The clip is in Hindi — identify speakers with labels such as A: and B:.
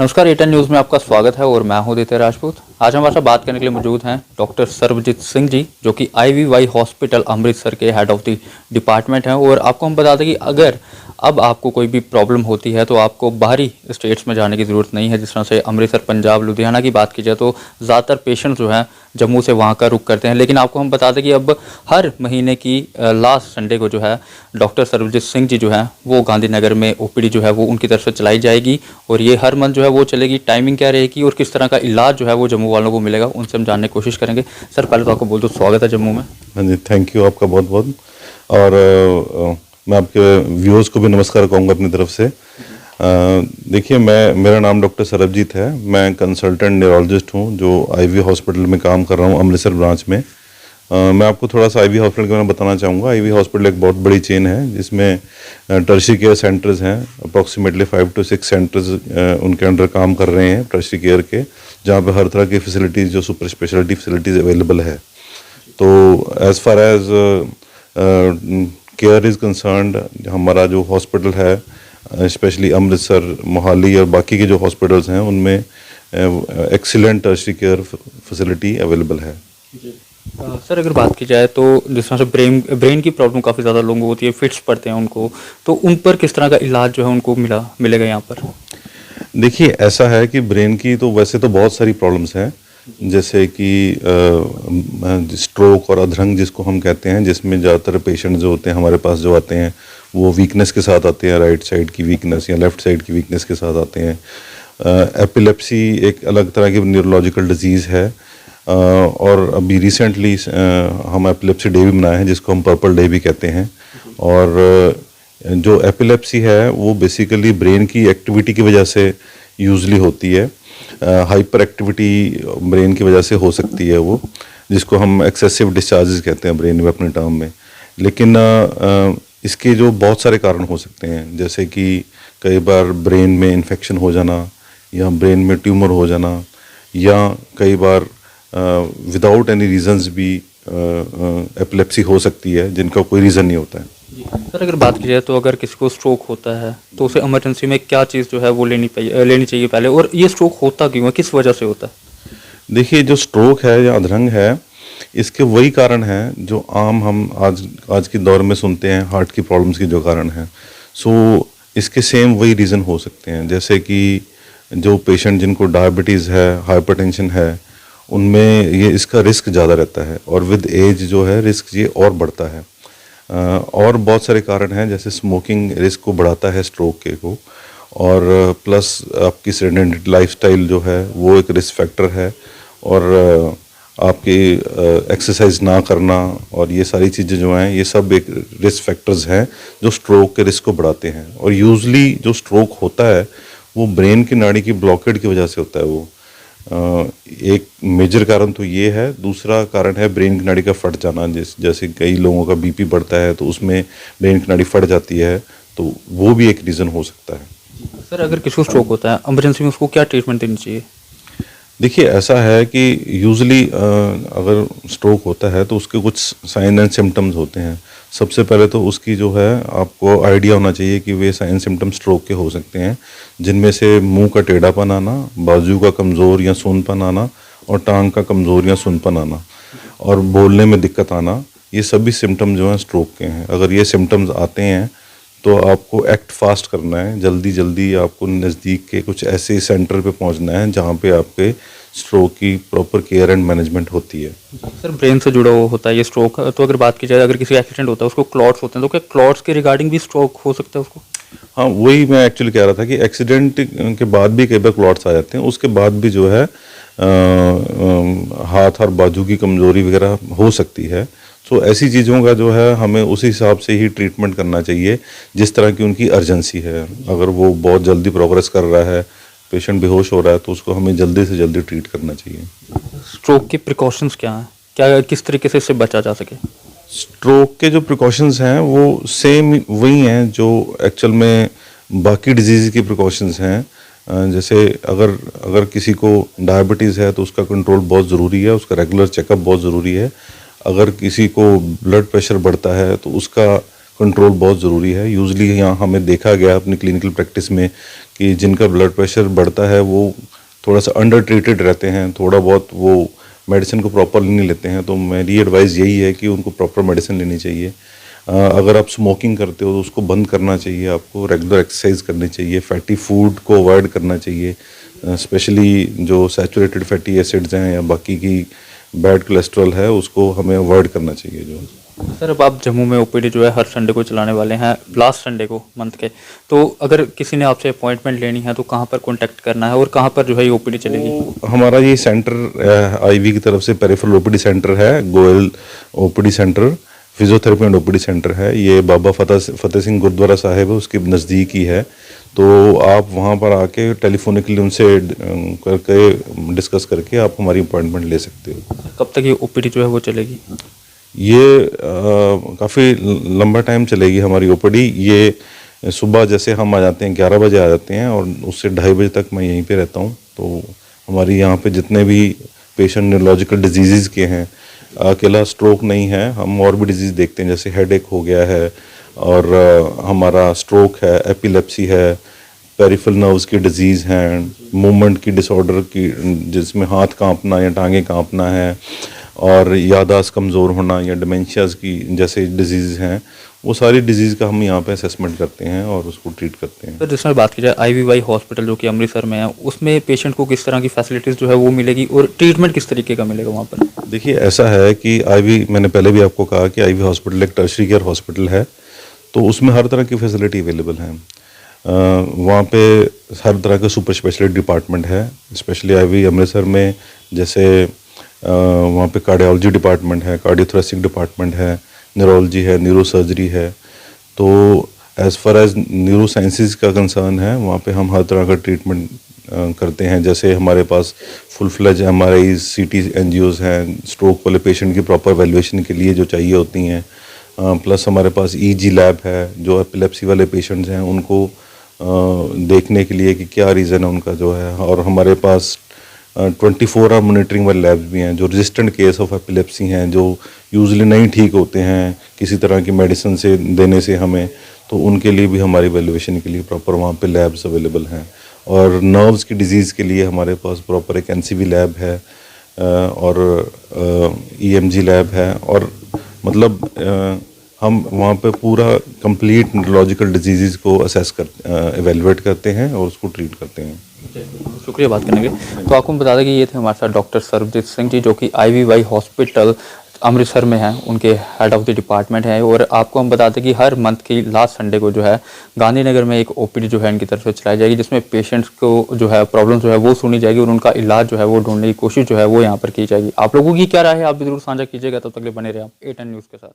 A: नमस्कार, एटन न्यूज़ में आपका स्वागत है और मैं हूं आदित्य राजपूत। आज हमारे साथ बात करने के लिए मौजूद हैं डॉक्टर सर्वजीत सिंह जी, जो कि IVY हॉस्पिटल अमृतसर के हेड ऑफ द डिपार्टमेंट हैं। और आपको हम बता दें कि अगर अब आपको कोई भी प्रॉब्लम होती है तो आपको बाहरी स्टेट्स में जाने की ज़रूरत नहीं है। जिस तरह से अमृतसर, पंजाब, लुधियाना की बात की जाए तो ज़्यादातर पेशेंट्स जो हैं जम्मू से वहाँ का रुख करते हैं। लेकिन आपको हम बता दें कि अब हर महीने की लास्ट संडे को जो है डॉक्टर सर्वजीत सिंह जी जो है वो गांधीनगर में OPD जो है वो उनकी तरफ से चलाई जाएगी और ये हर मंथ जो है वो चलेगी। टाइमिंग क्या रहेगी और किस तरह का इलाज जो है वो जम्मू वालों को मिलेगा, उनसे हम जानने की कोशिश करेंगे। सर, पहले तो आपको बहुत बहुत स्वागत है जम्मू में।
B: हाँ जी, थैंक यू आपका बहुत बहुत। और मैं आपके व्यूअर्स को भी नमस्कार कहूँगा अपनी तरफ से। देखिए, मेरा नाम डॉक्टर सरबजीत है। मैं कंसल्टेंट न्यूरोलॉजिस्ट हूँ जो IVY हॉस्पिटल में काम कर रहा हूँ अमृतसर ब्रांच में। मैं आपको थोड़ा सा IVY हॉस्पिटल के बारे में बताना चाहूँगा। IVY हॉस्पिटल एक बहुत बड़ी चेन है जिसमें टर्शियरी केयर सेंटर्स हैं। अप्रॉक्सीमेटली 5 to 6 सेंटर्स उनके अंडर काम कर रहे हैं टर्शियरी केयर के, जहाँ पे हर तरह की फैसिलिटीज़, जो सुपर स्पेशलिटी फैसिलिटीज़ अवेलेबल है। तो as far as care is concerned, हमारा जो हॉस्पिटल है स्पेशली अमृतसर, मोहाली और बाकी के जो हॉस्पिटल्स हैं उनमें excellent tertiary care facility available है।
A: सर, अगर बात की जाए तो जिस तरह से ब्रेन की प्रॉब्लम काफ़ी ज़्यादा लोगों को होती है, फिट्स पड़ते हैं उनको, तो उन पर किस तरह का इलाज जो है उनको मिलेगा यहाँ पर?
B: देखिए, ऐसा है कि ब्रेन की तो वैसे तो बहुत सारी प्रॉब्लम्स हैं, जैसे कि स्ट्रोक और अधरंग जिसको हम कहते हैं, जिसमें ज़्यादातर पेशेंट जो होते हैं हमारे पास जो आते हैं वो वीकनेस के साथ आते हैं, राइट साइड की वीकनेस या लेफ़्ट साइड की वीकनेस के साथ आते हैं। एपिलेप्सी एक अलग तरह की न्यूरोलॉजिकल डिजीज़ है। और अभी रिसेंटली हम एपिलेप्सी डे भी मनाए हैं, जिसको हम पर्पल डे भी कहते हैं। और जो एपिलेप्सी है वो बेसिकली ब्रेन की एक्टिविटी की वजह से यूजली होती है। हाइपर एक्टिविटी ब्रेन की वजह से हो सकती है वो, जिसको हम एक्सेसिव डिस्चार्जेस कहते हैं ब्रेन में अपने टर्म में। लेकिन इसके जो बहुत सारे कारण हो सकते हैं, जैसे कि कई बार ब्रेन में इन्फेक्शन हो जाना या ब्रेन में ट्यूमर हो जाना, या कई बार विदाउट एनी रीजंस भी एपिलेप्सी हो सकती है जिनका कोई रीज़न नहीं होता है।
A: सर, अगर बात की जाए तो अगर किसी को स्ट्रोक होता है तो उसे इमरजेंसी में क्या चीज़ जो है वो लेनी चाहिए पहले, और ये स्ट्रोक होता क्यों है, किस वजह से होता है?
B: देखिए, जो स्ट्रोक है या अधरंग है, इसके वही कारण हैं जो आम हम आज के दौर में सुनते हैं, हार्ट की प्रॉब्लम्स की जो कारण हैं। सो इसके सेम वही रीज़न हो सकते हैं, जैसे कि जो पेशेंट जिनको डायबिटीज़ है, हाइपरटेंशन है, उनमें ये इसका रिस्क ज़्यादा रहता है और विद एज जो है रिस्क ये और बढ़ता है। और बहुत सारे कारण हैं, जैसे स्मोकिंग रिस्क को बढ़ाता है स्ट्रोक के को, और प्लस आपकी सेडेंटरी लाइफस्टाइल जो है वो एक रिस्क फैक्टर है, और आपकी एक्सरसाइज ना करना और ये सारी चीज़ें जो हैं ये सब एक रिस्क फैक्टर्स हैं जो स्ट्रोक के रिस्क को बढ़ाते हैं। और यूजली जो स्ट्रोक होता है वो ब्रेन की नाड़ी की ब्लॉकेड की वजह से होता है। वो एक मेजर कारण तो ये है। दूसरा कारण है ब्रेन की नाड़ी का फट जाना, जैसे कई लोगों का BP बढ़ता है तो उसमें ब्रेन की नाड़ी फट जाती है, तो वो भी एक रीज़न हो सकता है।
A: सर, अगर किसी को स्ट्रोक होता है इमरजेंसी में, उसको क्या ट्रीटमेंट देनी चाहिए?
B: देखिए, ऐसा है कि यूजली अगर स्ट्रोक होता है तो उसके कुछ साइन एंड सिम्टम्स होते हैं। सबसे पहले तो उसकी जो है आपको आइडिया होना चाहिए कि वे साइन सिम्टम्स स्ट्रोक के हो सकते हैं, जिनमें से मुंह का टेढ़ापन आना, बाजू का कमज़ोर या सूनपन आना, और टांग का कमज़ोर या सूनपन आना, और बोलने में दिक्कत आना। ये सभी सिम्टम जो हैं स्ट्रोक के हैं। अगर ये सिम्टम्स आते हैं तो आपको एक्ट फास्ट करना है, जल्दी जल्दी आपको नज़दीक के कुछ ऐसे सेंटर पे पहुंचना है जहां पे आपके स्ट्रोक की प्रॉपर केयर एंड मैनेजमेंट होती है।
A: सर, ब्रेन से जुड़ा हुआ होता है ये स्ट्रोक, तो अगर बात की जाए, अगर किसी एक्सीडेंट होता है उसको क्लॉट्स होते हैं, तो क्या क्लॉट्स के रिगार्डिंग भी स्ट्रोक हो सकता है उसको?
B: हाँ, वही मैं एक्चुअली कह रहा था कि एक्सीडेंट के बाद भी कई बार क्लॉट्स आ जाते हैं, उसके बाद भी जो है हाथ और बाजू की कमज़ोरी वगैरह हो सकती है। तो ऐसी चीज़ों का जो है हमें उसी हिसाब से ही ट्रीटमेंट करना चाहिए जिस तरह की उनकी अर्जेंसी है। अगर वो बहुत जल्दी प्रोग्रेस कर रहा है, पेशेंट बेहोश हो रहा है, तो उसको हमें जल्दी से जल्दी ट्रीट करना चाहिए।
A: स्ट्रोक के प्रिकॉशंस क्या हैं, किस तरीके से इससे बचा जा सके?
B: स्ट्रोक के जो प्रिकॉशंस हैं वो सेम वही हैं जो एक्चुअल में बाकी डिजीज़ की प्रिकॉशंस हैं। जैसे अगर किसी को डायबिटीज़ है तो उसका कंट्रोल बहुत ज़रूरी है, उसका रेगुलर चेकअप बहुत ज़रूरी है। अगर किसी को ब्लड प्रेशर बढ़ता है तो उसका कंट्रोल बहुत ज़रूरी है। यूजली यहाँ हमें देखा गया अपनी क्लिनिकल प्रैक्टिस में कि जिनका ब्लड प्रेशर बढ़ता है वो थोड़ा सा अंडर ट्रीटेड रहते हैं, थोड़ा बहुत वो मेडिसिन को प्रॉपर नहीं लेते हैं। तो मेरी एडवाइस यही है कि उनको प्रॉपर मेडिसिन लेनी चाहिए। अगर आप स्मोकिंग करते हो तो उसको बंद करना चाहिए, आपको रेगुलर एक्सरसाइज करनी चाहिए, फैटी फूड को अवॉइड करना चाहिए, स्पेशली जो सैचुरेटेड फैटी एसिड्स हैं या बाकी की बैड कोलेस्ट्रॉल है उसको हमें अवॉइड करना चाहिए। जो
A: सर अब आप जम्मू में ओपीडी जो है हर संडे को चलाने वाले हैं, लास्ट संडे को मंथ के, तो अगर किसी ने आपसे अपॉइंटमेंट लेनी है तो कहाँ पर कांटेक्ट करना है और कहाँ पर जो है ये ओपीडी चलेगी?
B: हमारा ये सेंटर आईवी की तरफ से पेरिफेरल ओपीडी सेंटर है, Goyal OPD centre, physiotherapy and OPD centre है। ये बाबा फतेह सिंह गुरुद्वारा साहिब है उसके नज़दीक ही है। तो आप वहाँ पर आके टेलीफोनिकली उनसे करके डिस्कस करके आप हमारी अपॉइंटमेंट ले सकते हो।
A: कब तक ये ओपीडी जो है वो चलेगी?
B: ये काफ़ी लंबा टाइम चलेगी हमारी ओपीडी। ये सुबह जैसे हम आ जाते हैं 11 बजे आ जाते हैं और उससे 2:30 बजे तक मैं यहीं पे रहता हूँ। तो हमारी यहाँ पे जितने भी पेशेंट न्यूरोलॉजिकल डिजीज़ के हैं, अकेला स्ट्रोक नहीं है, हम और भी डिजीज़ देखते हैं, जैसे हेडेक हो गया है और हमारा स्ट्रोक है, एपिलेप्सी है, पेरिफेरल नर्व्स की डिजीज़ हैं, मूवमेंट की डिसऑर्डर की जिसमें हाथ कांपना या टांगें कांपना है, और याददाश्त कमज़ोर होना या डिमेंशियाज़ की जैसे डिजीज़ हैं, वो सारी डिजीज़ का हम यहाँ पे असेसमेंट करते हैं और उसको ट्रीट करते हैं।
A: सर जिसमें बात की जाए आईवीवाई हॉस्पिटल जो कि अमृतसर में है, उसमें पेशेंट को किस तरह की फैसिलिटीज़ जो है वो मिलेगी और ट्रीटमेंट किस तरीके का मिलेगा वहाँ पर?
B: देखिए ऐसा है कि आईवी, मैंने पहले भी आपको कहा कि आईवी हॉस्पिटल एक टर्शरी केयर हॉस्पिटल है, तो उसमें हर तरह की फैसिलिटी अवेलेबल है। वहाँ पे हर तरह का सुपर स्पेशलिटी डिपार्टमेंट है, स्पेशली आईवी अमृतसर में। जैसे वहाँ पे कार्डियोलॉजी डिपार्टमेंट है, कार्डियोथोरेसिक डिपार्टमेंट है, न्यूरोलॉजी है, न्यूरो सर्जरी है। तो as far as neuro sciences का कंसर्न है, वहाँ पे हम हर तरह का ट्रीटमेंट करते हैं। जैसे हमारे पास फुल फ्लेज MRI CT एंजियोज़ हैं, स्ट्रोक वाले पेशेंट की प्रॉपर वैल्यूएशन के लिए जो चाहिए होती हैं। प्लस हमारे पास EG लैब है, जो एपिलेप्सी वाले पेशेंट्स हैं उनको देखने के लिए कि क्या रीज़न है उनका जो है। और हमारे पास 24 आवर मॉनिटरिंग वाले लैब्स भी हैं, जो रेजिस्टेंट केस ऑफ एपिलेप्सी हैं, जो यूजुअली नहीं ठीक होते हैं किसी तरह की मेडिसिन से देने से हमें, तो उनके लिए भी हमारी वैल्यूएशन के लिए प्रॉपर वहाँ पे लैब्स अवेलेबल हैं। और नर्व्स की डिजीज़ के लिए हमारे पास प्रॉपर एक NCV लैब है और EMG लैब है। और मतलब हम वहाँ पे पूरा कंप्लीट न्यूरोलॉजिकल डिजीज़ को असेस एवेलुएट करते हैं और उसको ट्रीट करते हैं।
A: शुक्रिया बात करने के लिए। तो आपको बता दें कि ये थे हमारे साथ डॉक्टर सर्वजीत सिंह जी, जो कि आईवीवाई हॉस्पिटल अमृतसर में हैं, उनके हेड ऑफ द डिपार्टमेंट हैं। और आपको हम बता दें कि हर मंथ की लास्ट संडे को जो है गांधीनगर में एक ओपीडी जो है इनकी तरफ से चलाई जाएगी, जिसमें पेशेंट्स को जो है प्रॉब्लम जो है वो सुनी जाएगी और उनका इलाज जो है वो ढूंढने की कोशिश जो है वो यहाँ पर की जाएगी। आप लोगों की क्या राय है आप भी जरूर साझा कीजिएगा। तब तक के लिए बने रहे आप A10 न्यूज़ के साथ।